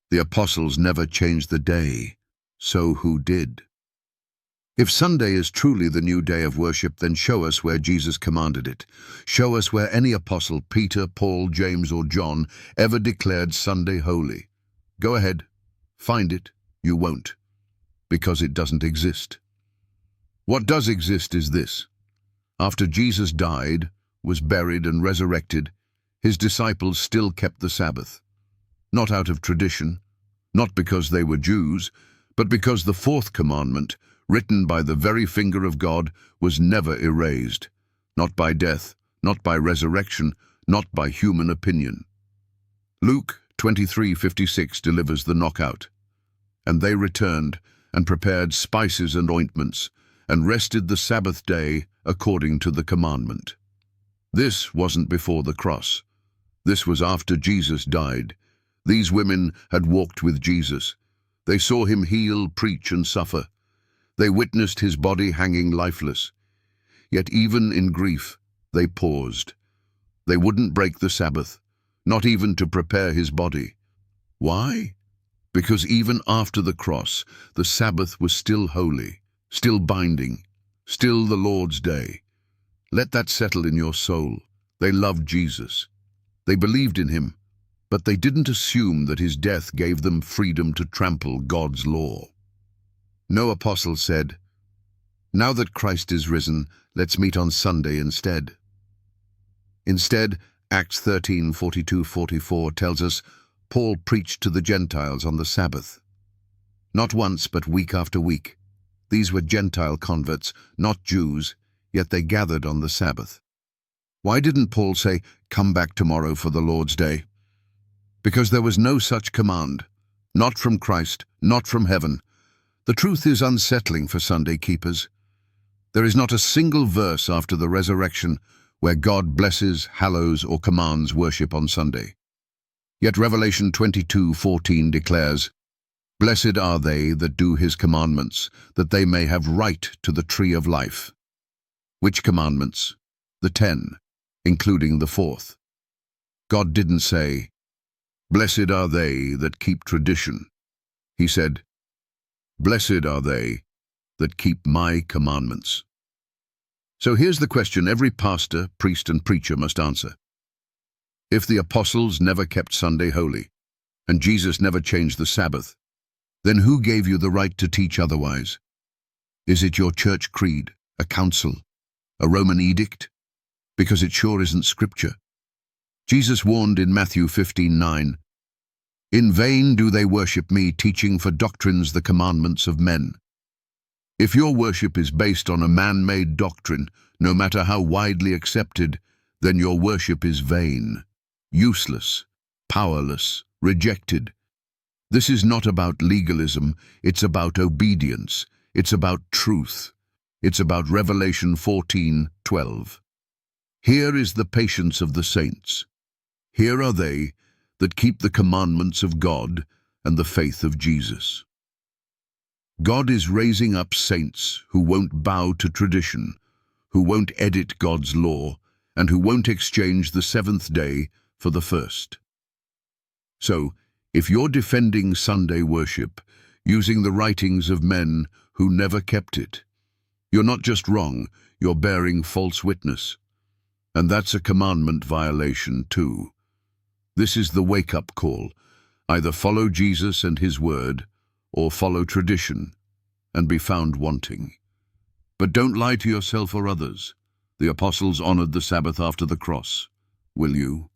The apostles never changed the day, so who did? If Sunday is truly the new day of worship, then show us where Jesus commanded it. Show us where any apostle, Peter, Paul, James, or John, ever declared Sunday holy. Go ahead, find it. You won't, because it doesn't exist. What does exist is this. After Jesus died, was buried and resurrected, his disciples still kept the Sabbath. Not out of tradition, not because they were Jews, but because the fourth commandment, written by the very finger of God, was never erased, not by death, not by resurrection, not by human opinion. Luke 23:56 delivers the knockout. And they returned and prepared spices and ointments, and rested the Sabbath day according to the commandment. This wasn't before the cross. This was after Jesus died. These women had walked with Jesus. They saw him heal, preach, and suffer. They witnessed his body hanging lifeless. Yet even in grief, they paused. They wouldn't break the Sabbath, not even to prepare his body. Why? Because even after the cross, the Sabbath was still holy, still binding, still the Lord's day. Let that settle in your soul. They loved Jesus. They believed in him, but they didn't assume that his death gave them freedom to trample God's law. No apostle said, "Now that Christ is risen, let's meet on Sunday instead." Instead, Acts 13:42-44 tells us, Paul preached to the Gentiles on the Sabbath. Not once, but week after week. These were Gentile converts, not Jews, yet they gathered on the Sabbath. Why didn't Paul say, "Come back tomorrow for the Lord's Day"? Because there was no such command, not from Christ, not from heaven. The truth is unsettling for Sunday keepers. There is not a single verse after the resurrection where God blesses, hallows, or commands worship on Sunday. Yet Revelation 22:14 declares, "Blessed are they that do his commandments, that they may have right to the tree of life." Which commandments? The 10, including the fourth. God didn't say, "Blessed are they that keep tradition." He said, "Blessed are they that keep my commandments." So here's the question every pastor, priest, and preacher must answer. If the apostles never kept Sunday holy, and Jesus never changed the Sabbath, then who gave you the right to teach otherwise? Is it your church creed, a council, a Roman edict? Because it sure isn't Scripture. Jesus warned in Matthew 15:9, "In vain do they worship me, teaching for doctrines the commandments of men." If your worship is based on a man-made doctrine, no matter how widely accepted, then your worship is vain, useless, powerless, rejected. This is not about legalism, it's about obedience, it's about truth, it's about Revelation 14:12. Here is the patience of the saints. Here are they that keep the commandments of God and the faith of Jesus. God is raising up saints who won't bow to tradition, who won't edit God's law, and who won't exchange the seventh day for the first. So, if you're defending Sunday worship, using the writings of men who never kept it, you're not just wrong, you're bearing false witness. And that's a commandment violation too. This is the wake-up call. Either follow Jesus and his word, or follow tradition, and be found wanting. But don't lie to yourself or others. The apostles honored the Sabbath after the cross. Will you?